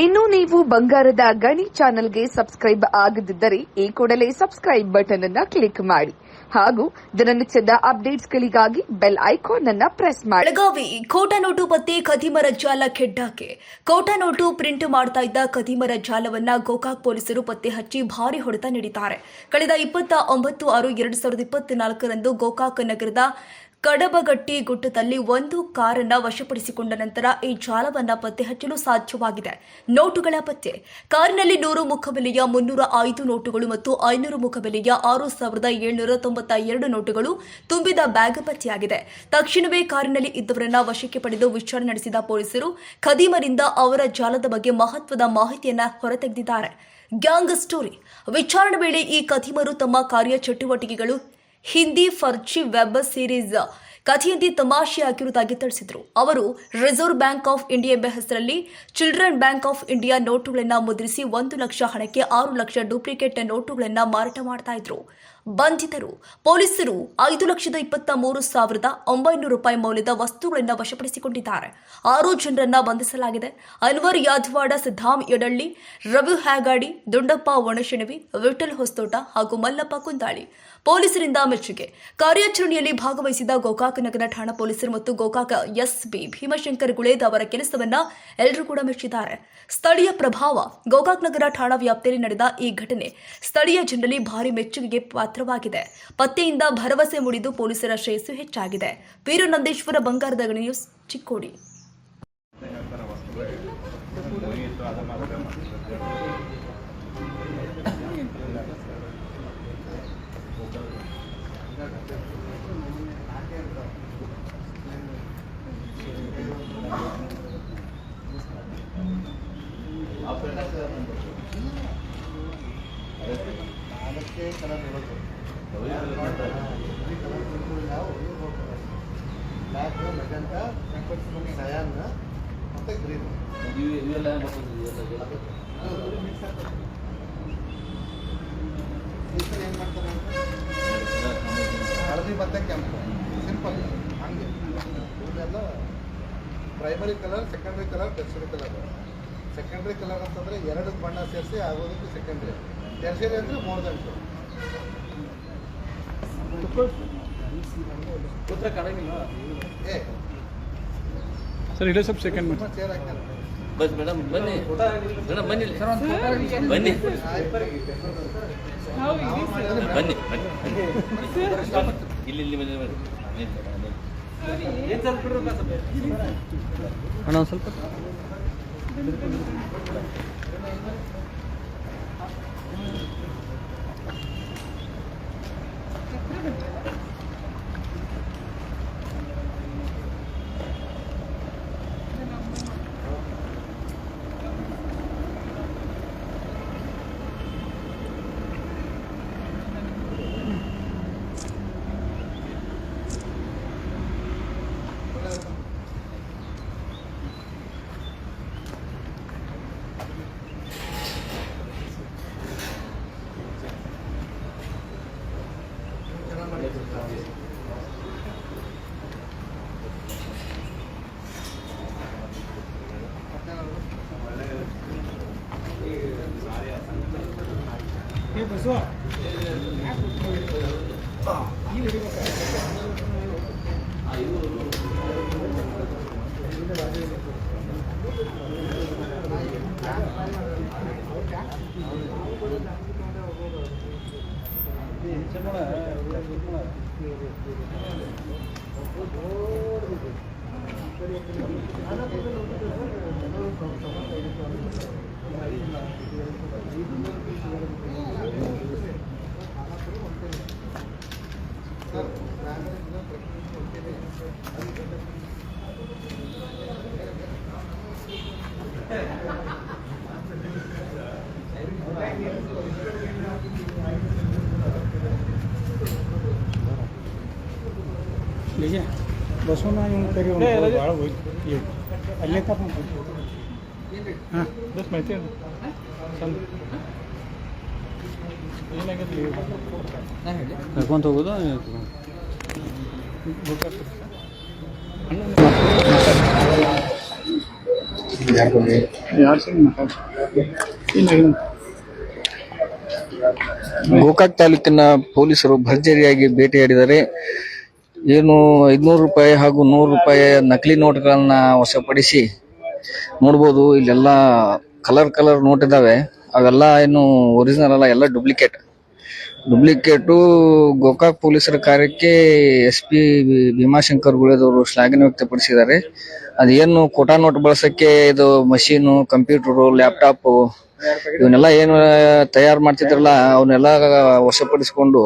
ಇನ್ನು ನೀವು ಬಂಗಾರದ ಗಣಿ ಚಾನೆಲ್ಗೆ ಸಬ್ಸ್ಕ್ರೈಬ್ ಆಗದಿದ್ದರೆ ಈ ಕೂಡಲೇ ಸಬ್ಸ್ಕ್ರೈಬ್ ಬಟನ್ ಅನ್ನು ಕ್ಲಿಕ್ ಮಾಡಿ ಹಾಗೂ ದಿನನಿತ್ಯದ ಅಪ್ಡೇಟ್ಸ್ಗಳಿಗಾಗಿ ಬೆಲ್ ಐಕಾನ್ ಅನ್ನು ಪ್ರೆಸ್ ಮಾಡಿ. ಬೆಳಗಾವಿ ಖೋಟಾ ನೋಟು ಪತ್ತೆ ಖದೀಮರ ಜಾಲ ಕೆಡ್ಡಾಕೆ. ಖೋಟಾ ನೋಟು ಪ್ರಿಂಟ್ ಮಾಡ್ತಾ ಇದ್ದ ಖದೀಮರ ಜಾಲವನ್ನ ಗೋಕಾಕ್ ಪೊಲೀಸರು ಪತ್ತೆ ಹಚ್ಚಿ ಭಾರಿ ಹೊಡೆತ ನೀಡಿದ್ದಾರೆ. ಕಳೆದ 29/6/2024ರಂದು ಗೋಕಾಕ್ ನಗರದ ಕಡಬಗಟ್ಟಿ ಗುಡ್ಡದಲ್ಲಿ ಒಂದು ಕಾರನ್ನ ವಶಪಡಿಸಿಕೊಂಡ ನಂತರ ಈ ಜಾಲವನ್ನ ಪತ್ತೆ ಹಚ್ಚಲು ಸಾಧ್ಯವಾಗಿದೆ. ನೋಟುಗಳ ಪತ್ತೆ. ಕಾರಿನಲ್ಲಿ 100 ಮುಖಬೆಲೆಯ 305 ನೋಟುಗಳು ಮತ್ತು 500 ಮುಖಬೆಲೆಯ 6,792 ನೋಟುಗಳು ತುಂಬಿದ ಬ್ಯಾಗ್ ಪತ್ತೆಯಾಗಿದೆ. ತಕ್ಷಣವೇ ಕಾರಿನಲ್ಲಿ ಇದ್ದವರನ್ನ ವಶಕ್ಕೆ ಪಡೆದು ವಿಚಾರಣೆ ನಡೆಸಿದ ಪೊಲೀಸರು ಖದೀಮರಿಂದ ಅವರ ಜಾಲದ ಬಗ್ಗೆ ಮಹತ್ವದ ಮಾಹಿತಿಯನ್ನ ಹೊರತೆಗೆದಿದ್ದಾರೆ. Gang story. ವಿಚಾರಣೆ ವೇಳೆ ಈ ಖದೀಮರು ತಮ್ಮ ಕಾರ್ಯಚಟುವಟಿಕೆಗಳು ಹಿಂದಿ ಫರ್ಜಿ ವೆಬ್ ಸೀರೀಸ್ ಕಥೆಯಂತೆ ತಮಾಷೆ ಹಾಕಿರುವುದಾಗಿ ತಿಳಿಸಿದರು. ಅವರು ರಿಸರ್ವ್ ಬ್ಯಾಂಕ್ ಆಫ್ ಇಂಡಿಯಾ ಎಂಬ ಹೆಸರಲ್ಲಿ ಚಿಲ್ಡ್ರನ್ ಬ್ಯಾಂಕ್ ಆಫ್ ಇಂಡಿಯಾ ನೋಟುಗಳನ್ನು ಮುದ್ರಿಸಿ 1 ಲಕ್ಷ ಹಣಕ್ಕೆ 6 ಲಕ್ಷ ಡೂಪ್ಲಿಕೇಟ್ ನೋಟುಗಳನ್ನು ಮಾರಾಟ ಮಾಡ್ತಾ ಇದ್ರು. ಬಂಧಿತರು. ಪೊಲೀಸರು 5,23,900 ರೂಪಾಯಿ ಮೌಲ್ಯದ ವಸ್ತುಗಳನ್ನು ವಶಪಡಿಸಿಕೊಂಡಿದ್ದಾರೆ. 6 ಜನರನ್ನ ಬಂಧಿಸಲಾಗಿದೆ. ಅನ್ವರ್ ಯಾದವಾಡ, ಸಿದ್ದಾಮ್ ಯಡಳ್ಳಿ, ರವಿ ಹ್ಯಾಗಾಡಿ, ದುಂಡಪ್ಪ ಒಣಶೆಣವಿ, ವಿಠಲ್ ಹೊಸ್ತೋಟ ಹಾಗೂ ಮಲ್ಲಪ್ಪ ಕುಂದಾಳಿ. ಪೊಲೀಸರಿಂದ ಮೆಚ್ಚುಗೆ. ಕಾರ್ಯಾಚರಣೆಯಲ್ಲಿ ಭಾಗವಹಿಸಿದ ಗೋಕಾಕ್ ನಗರ ಠಾಣಾ ಪೊಲೀಸರು ಮತ್ತು ಗೋಕಾಕ್ ಎಸ್ಪಿ ಭೀಮಶಂಕರ್ ಗುಳೇದ್ ಅವರ ಕೆಲಸವನ್ನ ಎಲ್ಲರೂ ಕೂಡ ಮೆಚ್ಚಿದ್ದಾರೆ. ಸ್ಥಳೀಯ ಪ್ರಭಾವ. ಗೋಕಾಕ್ ನಗರ ಠಾಣಾ ವ್ಯಾಪ್ತಿಯಲ್ಲಿ ನಡೆದ ಈ ಘಟನೆ ಸ್ಥಳೀಯ ಜನರಲ್ಲಿ ಭಾರಿ ಮೆಚ್ಚುಗೆಗೆ ಪಾತ್ರವಾಗಿದೆ. ಪತ್ತೆಯಿಂದ ಭರವಸೆ ಮೂಡಿದ್ದು ಪೊಲೀಸರ ಶ್ರೇಯಸ್ಸು ಹೆಚ್ಚಾಗಿದೆ. ವೀರ ನಂದೇಶ್ವರ, ಬಂಗಾರದ ಗಣಿ ನ್ಯೂಸ್, ಚಿಕ್ಕೋಡಿ. ಹಳದಿ ಮತ್ತೆ ಕೆಂಪು ಸಿಂಪಲ್ ಹಂಗೆ ಇದೆಲ್ಲ primary colour, secondary colour, tertiary colour. Secondary colour ಅಂತಂದರೆ 2 ಬಣ್ಣ ಸೇರಿಸಿ ಆಗೋದಕ್ಕೆ ಸೆಕೆಂಡ್ರಿ. ಟೆರ್ಷರಿ ಅಂದರೆ ಮೋರ್ ದನ್ 2. ಸರ್ ಇಲ್ಲೇ ಸ್ವಲ್ಪ ಸೆಕೆಂಡ್ ಚೇರ್ ಹಾಕ್ತಾರೆ ಬಸ್ ಮೇಡಮ್ ಬನ್ನಿ ಮೇಡಮ್ ಬನ್ನಿ ಬನ್ನಿ ಬನ್ನಿ ಇಲ್ಲಿ ಇಲ್ಲಿ ಬನ್ನಿ ಅಣ್ಣ ಸ್ವಲ್ಪ ಬಸವನ ಭಾಳ ಹೋಯ್ತು ಅಲ್ಲೇ ತಪ್ಪ ಹಾಂ ಬಸ್ ಮಾಹಿತಿ ಏನಾಗೈತೆ ಕರ್ಕೊಂತ ಹೋಗೋದು ಯಾರು ಸರಿ ಏನಾಗಿದೆ? ಗೋಕಾಕ್ ತಾಲೂಕಿನ ಪೊಲೀಸರು ಭರ್ಜರಿಯಾಗಿ ಬೇಟೆಯಾಡಿದರೆ ಏನು 500 ರೂಪಾಯಿ ಹಾಗೂ 100 ರೂಪಾಯಿ ನಕಲಿ ನೋಟ್ಗಳನ್ನ ವಶಪಡಿಸಿ ನೋಡ್ಬೋದು. ಇಲ್ಲೆಲ್ಲ ಕಲರ್ ನೋಟ್ ಇದಾವೆ. ಅವೆಲ್ಲ ಏನು ಒರಿಜಿನಲ್ ಅಲ್ಲ, ಎಲ್ಲ ಡುಪ್ಲಿಕೇಟು. ಗೋಕಾಕ್ ಪೊಲೀಸರ ಕಾರ್ಯಕ್ಕೆ SP ಭೀಮಾಶಂಕರ್ ಗುಳೇದವರು ಶ್ಲಾಘನೆ ವ್ಯಕ್ತಪಡಿಸಿದ್ದಾರೆ. ಅದೇನು ಕೋಟಾ ನೋಟ್ ಬಳಸಕ್ಕೆ ಇದು ಮಷೀನು, ಕಂಪ್ಯೂಟರು, ಲ್ಯಾಪ್ಟಾಪ್ ಇವನ್ನೆಲ್ಲ ಏನು ತಯಾರು ಮಾಡ್ತಿದ್ರಲ್ಲ ಅವನ್ನೆಲ್ಲ ವಶಪಡಿಸಿಕೊಂಡು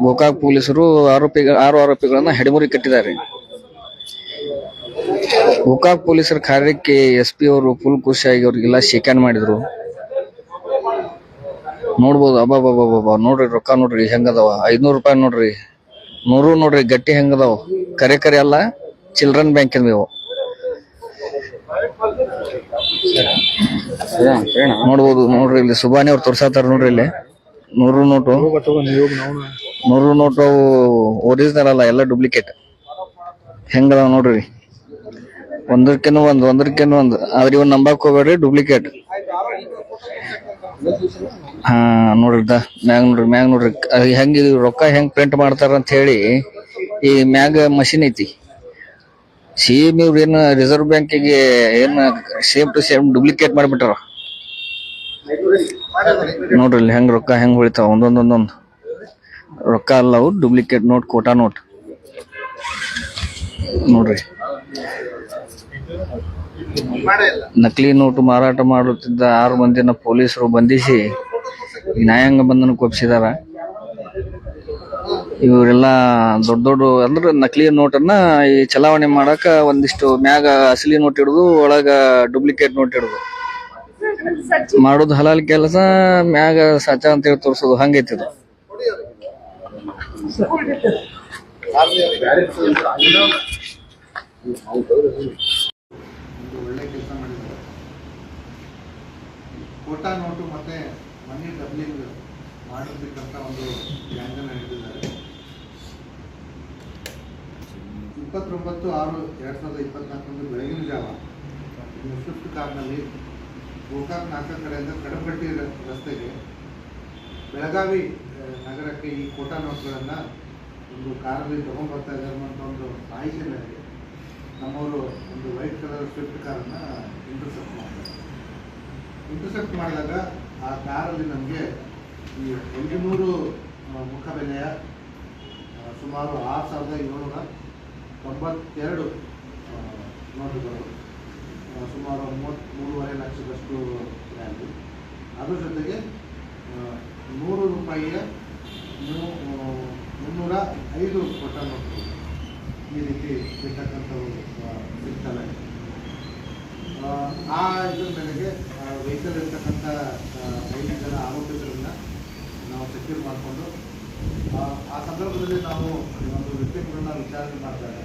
ಗೋಕಾಕ್ ಪೊಲೀಸರು 6 ಆರೋಪಿಗಳನ್ನ ಹೆಡೆಮುರಿ ಕಟ್ಟಿದ್ದಾರೆ. ಗೋಕಾಕ್ ಪೊಲೀಸರ ಕಾರ್ಯಕ್ಕೆ SP ಅವರು ಫುಲ್ ಖುಷಿಯಾಗಿ ಅವ್ರಿಗೆಲ್ಲ ಶೇಕ್ ಹ್ಯಾಂಡ್ ಮಾಡಿದ್ರು. ನೋಡ್ಬೋದು. ಅಬ್ಬಾ ನೋಡ್ರಿ, ರೊಕ್ಕ ನೋಡ್ರಿ ಹೆಂಗದಾವ. 500 ರೂಪಾಯಿ ನೋಡ್ರಿ, 100 ನೋಡ್ರಿ, ಗಟ್ಟಿ ಹೆಂಗದಾವ. ಕರೆ ಅಲ್ಲ, ಚಿಲ್ಡ್ರನ್ ಬ್ಯಾಂಕ್ ಇವು. ನೋಡ್ಬೋದು. ನೋಡ್ರಿ ಇಲ್ಲಿ ಸುಬಾನಿ ಅವ್ರು ತೋರ್ಸಾತಾರ ನೋಡ್ರಿ. ಇಲ್ಲಿ 100 ನೋಟು ಅವು ಒರಿಜಿನಲ್ ಅಲ್ಲ, ಎಲ್ಲ ಡುಪ್ಲಿಕೇಟ್. ಹೆಂಗದಾವ ನೋಡ್ರಿ, ಒಂದಕ್ಕಿನ್ನು ಒಂದು. ಆದ್ರೆ ಇವನ್ ನಂಬಕ್ ಹೋಗ್ಬೇಡ್ರಿ, ಡುಪ್ಲಿಕೇಟ್. ಹಾ ನೋಡ್ರಿ, ಮ್ಯಾಗ್ ನೋಡ್ರಿ ಹೆಂಗ್ ರೊಕ್ಕ ಹೆಂಗ್ ಪ್ರಿಂಟ್ ಮಾಡ್ತಾರ ಅಂತ ಹೇಳಿ ಈ ಮ್ಯಾಗ ಮಷಿನ್ ಐತಿ. ಸೇಮ್ ಇವ್ರ ಏನ್ ರಿಸರ್ವ್ ಬ್ಯಾಂಕಿಗೆ ಏನ್ ಸೇಮ್ ಟು ಸೇಮ್ ಡುಪ್ಲಿಕೇಟ್ ಮಾಡಿಬಿಟ್ಟಾರ. ನೋಡ್ರಿ ಇಲ್ಲಿ ಹೆಂಗ್ ರೊಕ್ಕ ಹೆಂಗ್ ಹೊಳಿತಾವ. ಒಂದೊಂದೊಂದೊಂದು ರೊಕ್ಕ ಅಲ್ಲವು, ಡುಪ್ಲಿಕೇಟ್ ನೋಟ್, ಕೋಟಾ ನೋಟ್ ನೋಡ್ರಿ. ನಕಲಿ ನೋಟು ಮಾರಾಟ ಮಾಡುತ್ತಿದ್ದ 6 ಮಂದಿನ ಪೊಲೀಸರು ಬಂಧಿಸಿ ನ್ಯಾಯಾಂಗ ಬಂಧನಕ್ಕೆ ಒಪ್ಪಿಸಿದಾರ. ಇವರೆಲ್ಲ ದೊಡ್ಡ ಅಂದ್ರೆ ನಕಲಿ ನೋಟನ್ನ ಈ ಚಲಾವಣೆ ಮಾಡಕ ಒಂದಿಷ್ಟು ಮ್ಯಾಗ ಅಸಲಿ ನೋಟ್ ಇಡುದು, ಒಳಗ ಡುಪ್ಲಿಕೇಟ್ ನೋಟ್ ಇಡುದು ಮಾಡೋದು ಹಲಾಲ್ ಕೆಲಸ. ಮ್ಯಾಗ ಸಚ ಅಂತ ಹೇಳಿ ತೋರ್ಸೋದು, ಹಂಗೈತಿದು. ಒಂದು ಒಳ್ಳೆ ಕೆಲಸ ಮಾಡಿದ್ದಾರೆ. ಕೋಟಾ ನೋಟು ಮತ್ತೆ ಮನಿ ಡಬ್ಲಿಂಗ್ ಮಾಡಿರ್ತಕ್ಕಂಥ ಒಂದು ಗ್ಯಾಂಗನ್ನು ಹಿಡಿದಿದ್ದಾರೆ. 29/6/2024 ಬೆಳಗಿನ ಜಾವ ಸ್ವಿಫ್ಟ್ ಕಾರ್ನಲ್ಲಿ ಗೋಕಾಕ್ ನಾಲ್ಕ ಕಡೆಯಿಂದ ಕಡಬಗಟ್ಟಿ ರಸ್ತೆಗೆ ಬೆಳಗಾವಿ ನಗರಕ್ಕೆ ಈ ಕೋಟಾ ನೋಟ್ಗಳನ್ನು ಒಂದು ಕಾರಲ್ಲಿ ತಗೊಂಡ್ಬರ್ತಾ ಇದ್ದಾರೆ ಅಂತ ಒಂದು ಮಾಹಿತಿ ಮೇರೆಗೆ ನಮ್ಮವರು ಒಂದು ವೈಟ್ ಕಲರ್ ಸ್ವಿಫ್ಟ್ ಕಾರನ್ನು ಇಂಟರ್ಸೆಪ್ಟ್ ಮಾಡಿದಾಗ ಆ ಕಾರಲ್ಲಿ ನಮಗೆ ಈ 800 ಮುಖಬೆಲೆಯ ಸುಮಾರು 6,792 ನೋಟುಗಳು, ಸುಮಾರು 33.5 ಲಕ್ಷದಷ್ಟು ವ್ಯಾಲ್ಯೂ. ಅದ್ರ ಜೊತೆಗೆ 100 ರೂಪಾಯಿಯ 305 ಕೋಟಾ ನೋಟುಗಳು ಈ ರೀತಿ ಇರ್ತಕ್ಕಂಥವು ಸಿಗ್ತವೆ. ಆ ಇದ್ರ ಮೇಲೆಗೆ ವೆಹಿಕಲ್ ಇರ್ತಕ್ಕಂಥ 5 ಜನ ಆರೋಪಿಗಳನ್ನ ನಾವು ಸೆಕ್ಯೂರ್ ಮಾಡಿಕೊಂಡು ಆ ಸಂದರ್ಭದಲ್ಲಿ ನಾವು ಒಂದು ವ್ಯಕ್ತಿಗಳನ್ನ ವಿಚಾರಣೆ ಮಾಡಿದಾಗ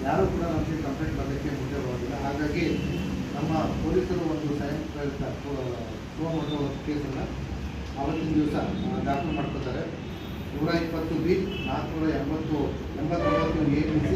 ಯಾರೂ ಕೂಡ ನಮಗೆ ಕಂಪ್ಲೇಂಟ್ ಬರಲಿಕ್ಕೆ ಮುಂದೆ ಬರೋದಿಲ್ಲ. ಹಾಗಾಗಿ ನಮ್ಮ ಪೊಲೀಸರು ಒಂದು ಸ್ವಯಂ ಪ್ರೇರಿತ ಸೋಮಣ್ಣು ಕೇಸನ್ನು ಆವತ್ತಿನ ದಿವಸ ದಾಖಲು ಮಾಡ್ಕೊತಾರೆ. 120B 489 ABC